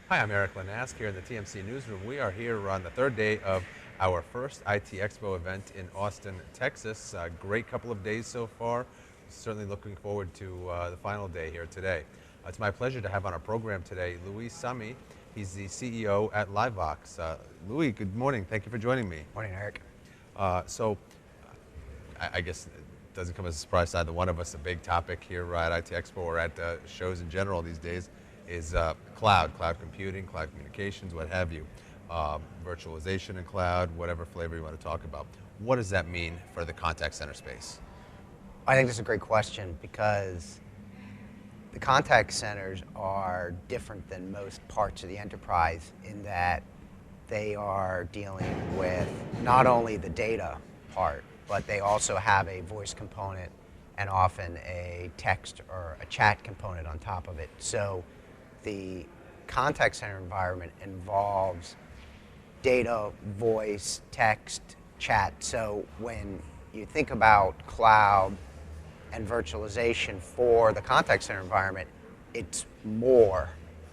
Hi, I'm Erik Linask here in the TMC newsroom. We are here on the third day of our first IT Expo event in Austin, Texas. A great couple of days so far. Certainly looking forward to the final day here today. It's my pleasure to have on our program today Louis Summe. He's the CEO at Livevox. Louis, good morning. Thank you for joining me. Morning, Eric. I guess it doesn't come as a surprise to either one of us. A big topic here at IT Expo or at shows in general these days is cloud computing, cloud communications, what have you. Virtualization in cloud, whatever flavor you want to talk about. What does that mean for the contact center space? I think that's a great question because the contact centers are different than most parts of the enterprise in that they are dealing with not only the data part, but they also have a voice component and often a text or a chat component on top of it. So the contact center environment involves data, voice, text, chat. So when you think about cloud and virtualization for the contact center environment, it's more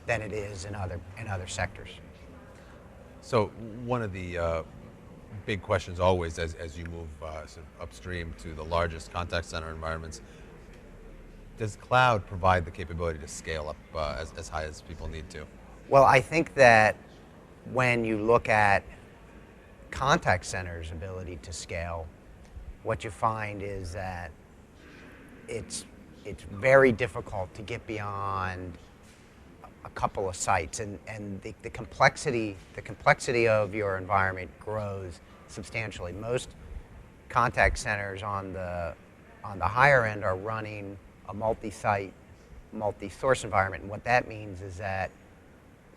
than it is in other sectors. So one of the big questions always as you move sort of upstream to the largest contact center environments, does cloud provide the capability to scale up as high as people need to? Well, I think that when you look at contact centers' ability to scale, what you find is that it's very difficult to get beyond a couple of sites, and the complexity of your environment grows substantially. Most contact centers on the higher end are running a multi-site, multi-source environment, and what that means is that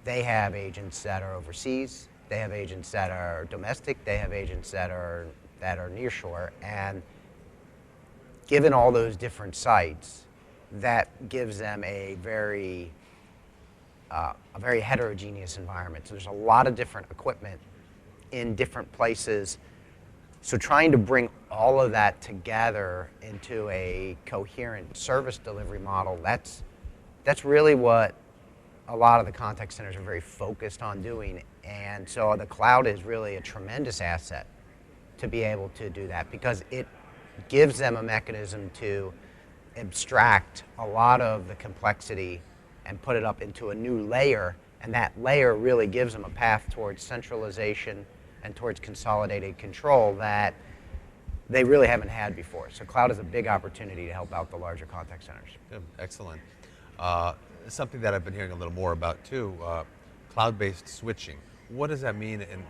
they have agents that are overseas, they have agents that are domestic, they have agents that are nearshore, and given all those different sites, that gives them a very heterogeneous environment. So there's a lot of different equipment in different places. So trying to bring all of that together into a coherent service delivery model, that's really what a lot of the contact centers are very focused on doing. And so the cloud is really a tremendous asset to be able to do that because it gives them a mechanism to abstract a lot of the complexity and put it up into a new layer, and that layer really gives them a path towards centralization and towards consolidated control that they really haven't had before. So cloud is a big opportunity to help out the larger contact centers. Good. Excellent. Something that I've been hearing a little more about too, cloud-based switching. What does that mean and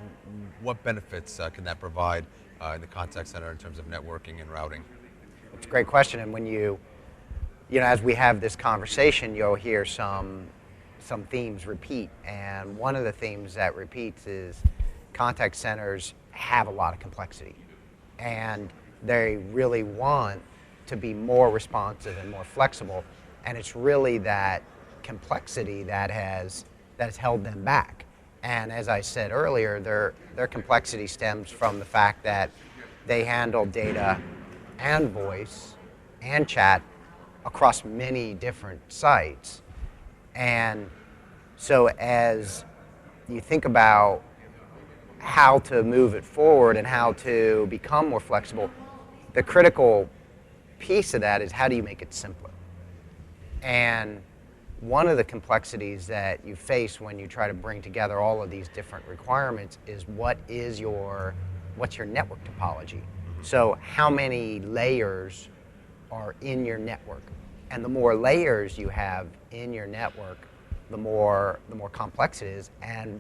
what benefits can that provide in the contact center in terms of networking and routing? It's a great question, and when you know, as we have this conversation, you'll hear some themes repeat, and one of the themes that repeats is contact centers have a lot of complexity, and they really want to be more responsive and more flexible, and it's really that complexity that has held them back. And as I said earlier, their complexity stems from the fact that they handle data and voice and chat across many different sites. And so as you think about how to move it forward and how to become more flexible, the critical piece of that is how do you make it simpler? And one of the complexities that you face when you try to bring together all of these different requirements is what's your network topology? So how many layers are in your network? And the more layers you have in your network, the more complex it is and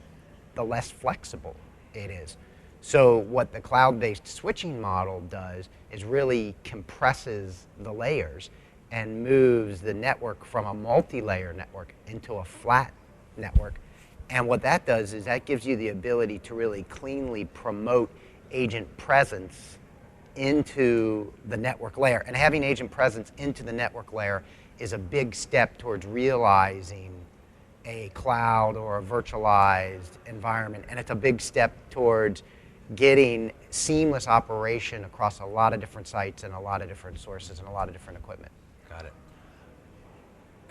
the less flexible it is. So what the cloud-based switching model does is really compresses the layers and moves the network from a multi-layer network into a flat network. And what that does is that gives you the ability to really cleanly promote agent presence into the network layer. And having agent presence into the network layer is a big step towards realizing a cloud or a virtualized environment. And it's a big step towards getting seamless operation across a lot of different sites and a lot of different sources and a lot of different equipment. Got it.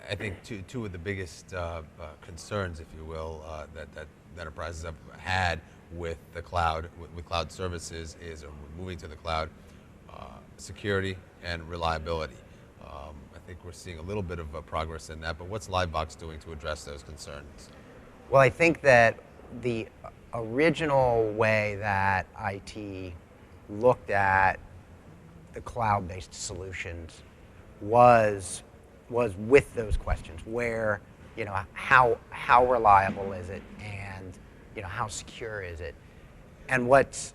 I think two of the biggest concerns, if you will, that enterprises have had with the cloud, with cloud services, is moving to the cloud, security and reliability. I think we're seeing a little bit of progress in that, but what's Livebox doing to address those concerns? Well, I think that the original way that IT looked at the cloud-based solutions was with those questions, where, how reliable is it, and how secure is it, and what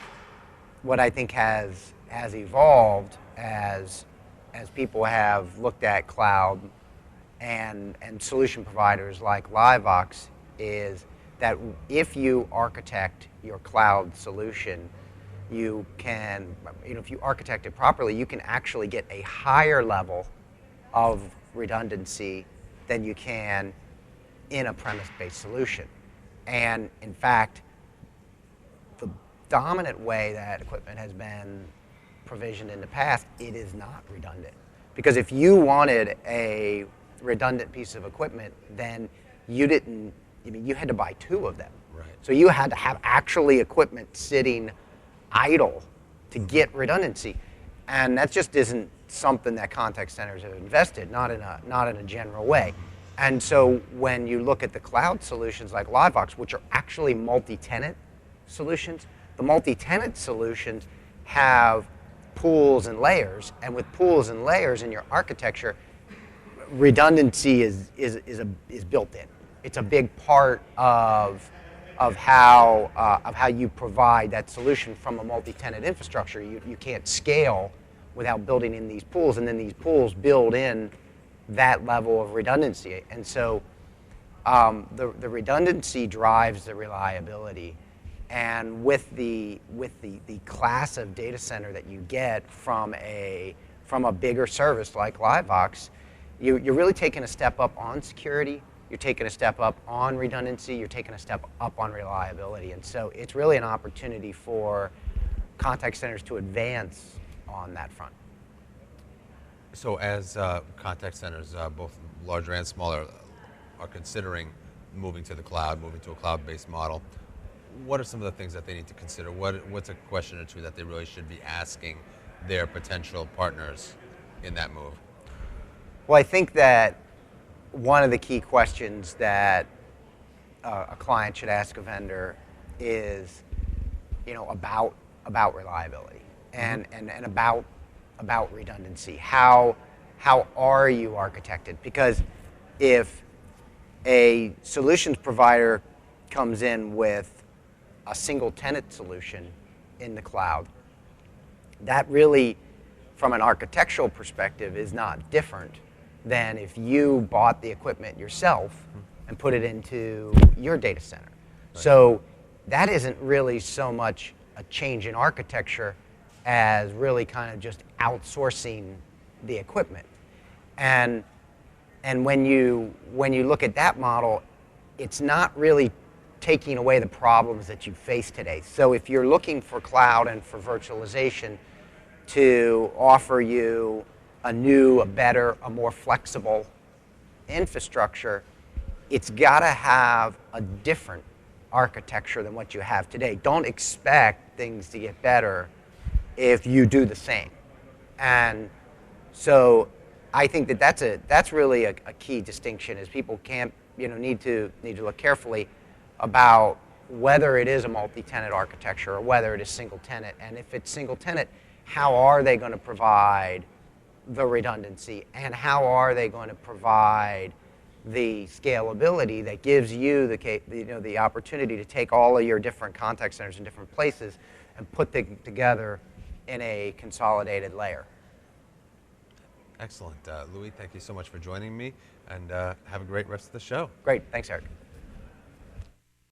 I think has evolved as people have looked at cloud and solution providers like Livebox is that if you architect your cloud solution, you can, if you architect it properly, you can actually get a higher level of redundancy than you can in a premise-based solution. And in fact, the dominant way that equipment has been provisioned in the past, it is not redundant. Because if you wanted a redundant piece of equipment, then you had to buy two of them. Right. So you had to have actually equipment sitting idle to get redundancy. And that just isn't something that contact centers have invested, not in a general way. And so when you look at the cloud solutions like Livebox, which are actually multi-tenant solutions, the multi-tenant solutions have pools and layers, and with pools and layers in your architecture, redundancy is built in. It's a big part of how you provide that solution from a multi-tenant infrastructure. You can't scale without building in these pools, and then these pools build in that level of redundancy. And so the redundancy drives the reliability. And with the class of data center that you get from a bigger service like Livebox, you're really taking a step up on security, you're taking a step up on redundancy, you're taking a step up on reliability. And so it's really an opportunity for contact centers to advance on that front. So as contact centers, both larger and smaller, are considering moving to the cloud, moving to a cloud-based model, what are some of the things that they need to consider? What's a question or two that they really should be asking their potential partners in that move? Well, I think that one of the key questions that a client should ask a vendor is, about reliability and about redundancy. How are you architected? Because if a solutions provider comes in with a single tenant solution in the cloud, that really, from an architectural perspective, is not different than if you bought the equipment yourself and put it into your data center. Right. So that isn't really so much a change in architecture as really kind of just outsourcing the equipment. And when you look at that model, it's not really taking away the problems that you face today. So if you're looking for cloud and for virtualization to offer you a new, a better, a more flexible infrastructure, it's got to have a different architecture than what you have today. Don't expect things to get better if you do the same. And so I think that that's really a key distinction, is people need to look carefully about whether it is a multi-tenant architecture or whether it is single tenant. And if it's single tenant, how are they going to provide the redundancy, and how are they going to provide the scalability that gives you the opportunity to take all of your different contact centers in different places and put them together in a consolidated layer. Excellent. Louis, thank you so much for joining me, and have a great rest of the show. Great. Thanks, Eric.